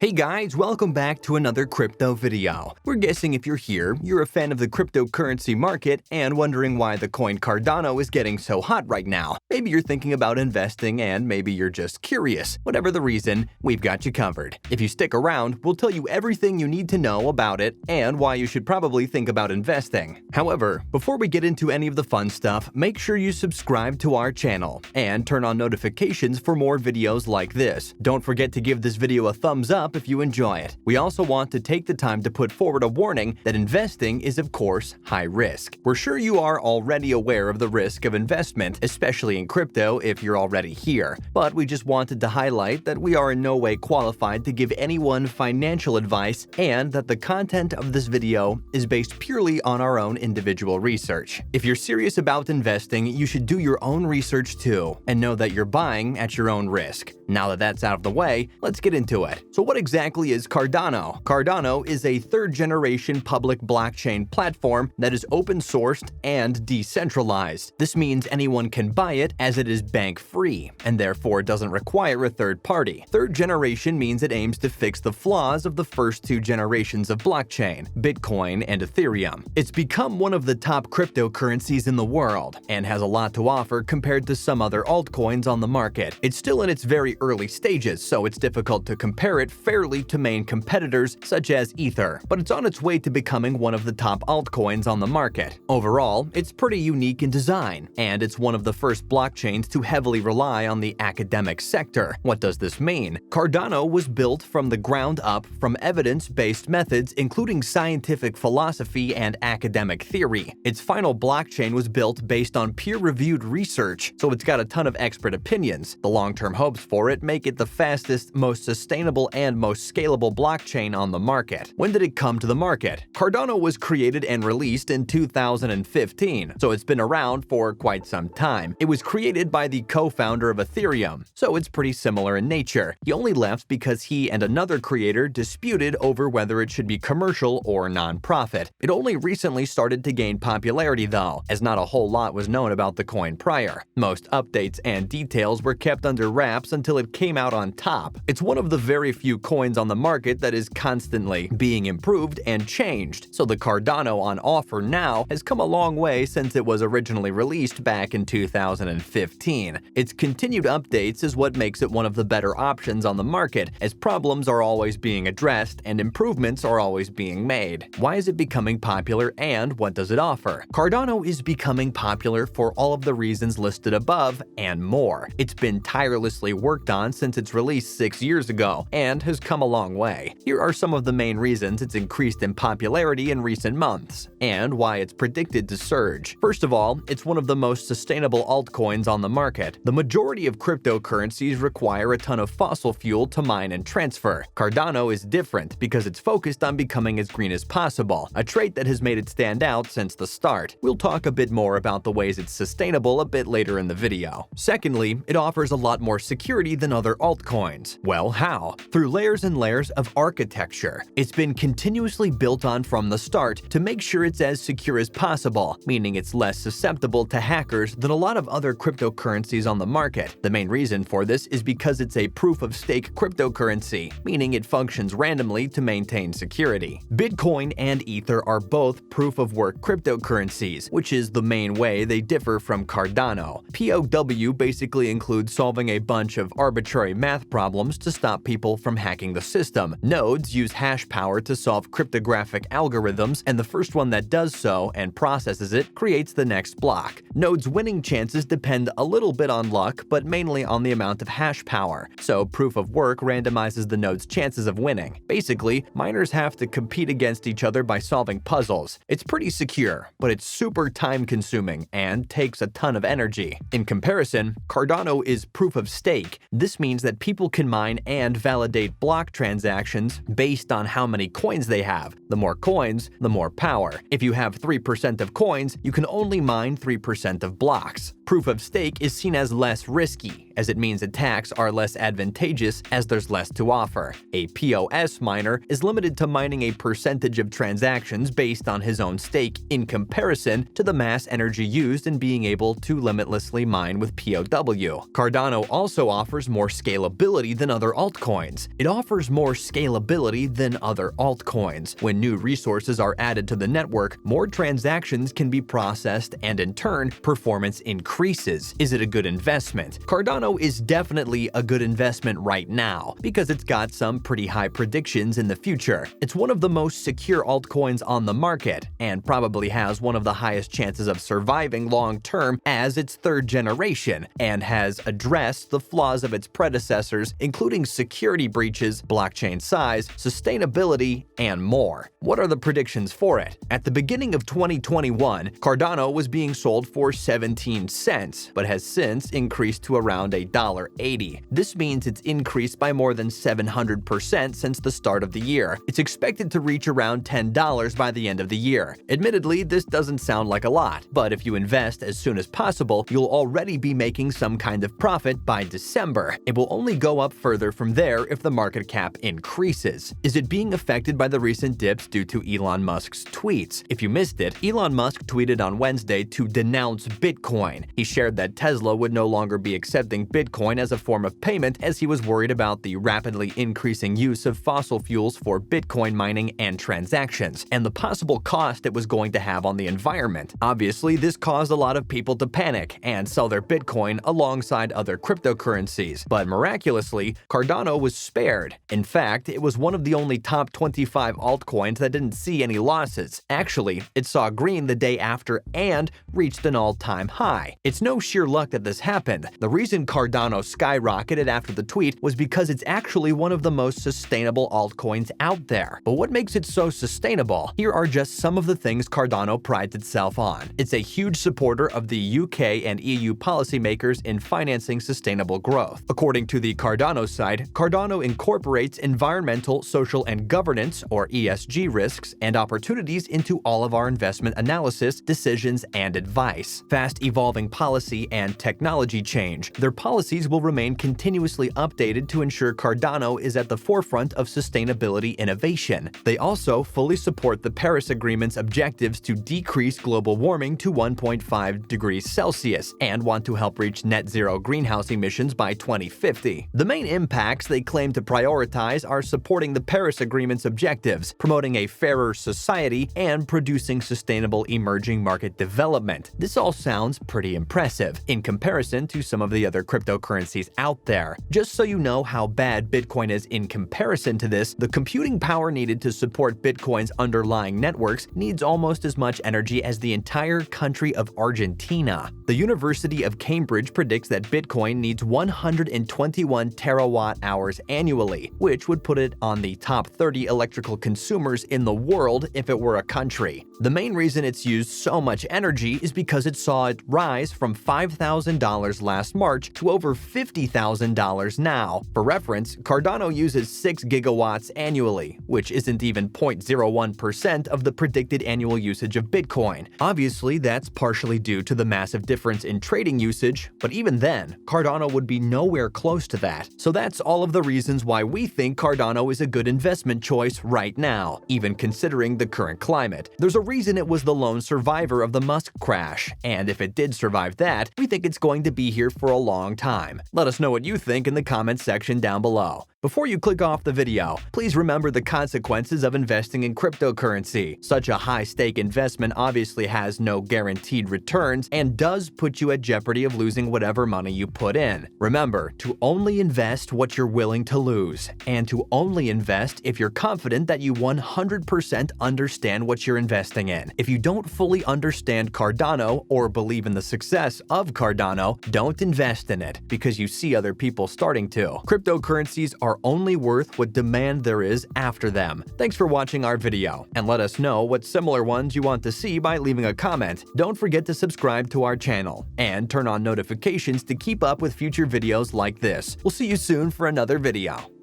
Hey guys, welcome back to another crypto video. We're guessing if you're here, you're a fan of the cryptocurrency market and wondering why the coin Cardano is getting so hot right now. Maybe you're thinking about investing and maybe you're just curious. Whatever the reason, we've got you covered. If you stick around, we'll tell you everything you need to know about it and why you should probably think about investing. However, before we get into any of the fun stuff, make sure you subscribe to our channel and turn on notifications for more videos like this. Don't forget to give this video a thumbs up if you enjoy it. We also want to take the time to put forward a warning that investing is of course high risk. We're sure you are already aware of the risk of investment, especially in crypto if you're already here, but we just wanted to highlight that we are in no way qualified to give anyone financial advice and that the content of this video is based purely on our own individual research. If you're serious about investing, you should do your own research too and know that you're buying at your own risk. Now that that's out of the way, let's get into it. So what exactly is Cardano? Cardano is a third-generation public blockchain platform that is open-sourced and decentralized. This means anyone can buy it as it is bank-free, and therefore doesn't require a third party. Third generation means it aims to fix the flaws of the first two generations of blockchain, Bitcoin and Ethereum. It's become one of the top cryptocurrencies in the world, and has a lot to offer compared to some other altcoins on the market. It's still in its very early stages, so it's difficult to compare it fairly to main competitors such as Ether, but it's on its way to becoming one of the top altcoins on the market. Overall, it's pretty unique in design, and it's one of the first blockchains to heavily rely on the academic sector. What does this mean? Cardano was built from the ground up from evidence-based methods including scientific philosophy and academic theory. Its final blockchain was built based on peer-reviewed research, so it's got a ton of expert opinions. The long-term hopes for it make it the fastest, most sustainable, and most scalable blockchain on the market. When did it come to the market? Cardano was created and released in 2015, so it's been around for quite some time. It was created by the co-founder of Ethereum, so it's pretty similar in nature. He only left because he and another creator disputed over whether it should be commercial or non-profit. It only recently started to gain popularity though, as not a whole lot was known about the coin prior. Most updates and details were kept under wraps until it came out on top. It's one of the very few coins on the market that is constantly being improved and changed, so the Cardano on offer now has come a long way since it was originally released back in 2015. Its continued updates is what makes it one of the better options on the market, as problems are always being addressed and improvements are always being made. Why is it becoming popular and what does it offer? Cardano is becoming popular for all of the reasons listed above and more. It's been tirelessly worked on since its release 6 years ago and has come a long way. Here are some of the main reasons it's increased in popularity in recent months and why it's predicted to surge. First of all, it's one of the most sustainable altcoins on the market. The majority of cryptocurrencies require a ton of fossil fuel to mine and transfer. Cardano is different because it's focused on becoming as green as possible, a trait that has made it stand out since the start. We'll talk a bit more about the ways it's sustainable a bit later in the video. Secondly, it offers a lot more security than other altcoins. Well, how? Through layers and layers of architecture. It's been continuously built on from the start to make sure it's as secure as possible, meaning it's less susceptible to hackers than a lot of other cryptocurrencies on the market. The main reason for this is because it's a proof-of-stake cryptocurrency, meaning it functions randomly to maintain security. Bitcoin and Ether are both proof-of-work cryptocurrencies, which is the main way they differ from Cardano. POW basically includes solving a bunch of arbitrary math problems to stop people from hacking the system. Nodes use hash power to solve cryptographic algorithms, and the first one that does so and processes it creates the next block. Nodes' winning chances depend a little bit on luck, but mainly on the amount of hash power, so proof of work randomizes the node's chances of winning. Basically, miners have to compete against each other by solving puzzles. It's pretty secure, but it's super time-consuming and takes a ton of energy. In comparison, Cardano is proof of stake. This means that people can mine and validate block transactions based on how many coins they have. The more coins, the more power. If you have 3% of coins, you can only mine 3% of blocks. Proof of stake is seen as less risky, as it means attacks are less advantageous as there's less to offer. A POS miner is limited to mining a percentage of transactions based on his own stake in comparison to the mass energy used in being able to limitlessly mine with POW. Cardano also offers more scalability than other altcoins. It offers more scalability than other altcoins. When new resources are added to the network, more transactions can be processed and in turn, performance increases. Is it a good investment? Cardano is definitely a good investment right now because it's got some pretty high predictions in the future. It's one of the most secure altcoins on the market and probably has one of the highest chances of surviving long-term as its third generation and has addressed the flaws of its predecessors, including security breaches, blockchain size, sustainability, and more. What are the predictions for it? At the beginning of 2021, Cardano was being sold for 17 cents, but has since increased to around $1.80. This means it's increased by more than 700% since the start of the year. It's expected to reach around $10 by the end of the year. Admittedly, this doesn't sound like a lot, but if you invest as soon as possible, you'll already be making some kind of profit by December. It will only go up further from there if the market cap increases. Is it being affected by the recent dips due to Elon Musk's tweets? If you missed it, Elon Musk tweeted on Wednesday to denounce Bitcoin. He shared that Tesla would no longer be accepting Bitcoin as a form of payment as he was worried about the rapidly increasing use of fossil fuels for Bitcoin mining and transactions, and the possible cost it was going to have on the environment. Obviously, this caused a lot of people to panic and sell their Bitcoin alongside other cryptocurrencies, but miraculously, Cardano was spared. In fact, it was one of the only top 25 altcoins that didn't see any losses. Actually, it saw green the day after and reached an all-time high. It's no sheer luck that this happened. The reason Cardano skyrocketed after the tweet was because it's actually one of the most sustainable altcoins out there. But what makes it so sustainable? Here are just some of the things Cardano prides itself on. It's a huge supporter of the UK and EU policymakers in financing sustainable growth. According to the Cardano side, Cardano incorporates environmental, social, and governance, or ESG risks and opportunities into all of our investment analysis, decisions, and advice. Fast evolving policy and technology change. Their policies will remain continuously updated to ensure Cardano is at the forefront of sustainability innovation. They also fully support the Paris Agreement's objectives to decrease global warming to 1.5 degrees Celsius and want to help reach net zero greenhouse emissions by 2050. The main impacts they claim to prioritize are supporting the Paris Agreement's objectives, promoting a fairer society, and producing sustainable emerging market development. This all sounds pretty impressive in comparison to some of the other cryptocurrencies out there. Just so you know how bad Bitcoin is in comparison to this, the computing power needed to support Bitcoin's underlying networks needs almost as much energy as the entire country of Argentina. The University of Cambridge predicts that Bitcoin needs 121 terawatt-hours annually, which would put it on the top 30 electrical consumers in the world if it were a country. The main reason it's used so much energy is because it saw it rise from $5,000 last March to over $50,000 now. For reference, Cardano uses 6 gigawatts annually, which isn't even 0.01% of the predicted annual usage of Bitcoin. Obviously, that's partially due to the massive difference in trading usage, but even then, Cardano would be nowhere close to that. So that's all of the reasons why we think Cardano is a good investment choice right now, even considering the current climate. There's a reason it was the lone survivor of the Musk crash, and if it did survive that, we think it's going to be here for a long time. Let us know what you think in the comments section down below. Before you click off the video, please remember the consequences of investing in cryptocurrency. Such a high-stake investment obviously has no guaranteed returns and does put you at jeopardy of losing whatever money you put in. Remember to only invest what you're willing to lose, and to only invest if you're confident that you 100% understand what you're investing in. If you don't fully understand Cardano or believe in the success of Cardano, don't invest in it because you see other people starting to. Cryptocurrencies are only worth what demand there is after them. Thanks for watching our video, and let us know what similar ones you want to see by leaving a comment. Don't forget to subscribe to our channel and turn on notifications to keep up with future videos like this. We'll see you soon for another video.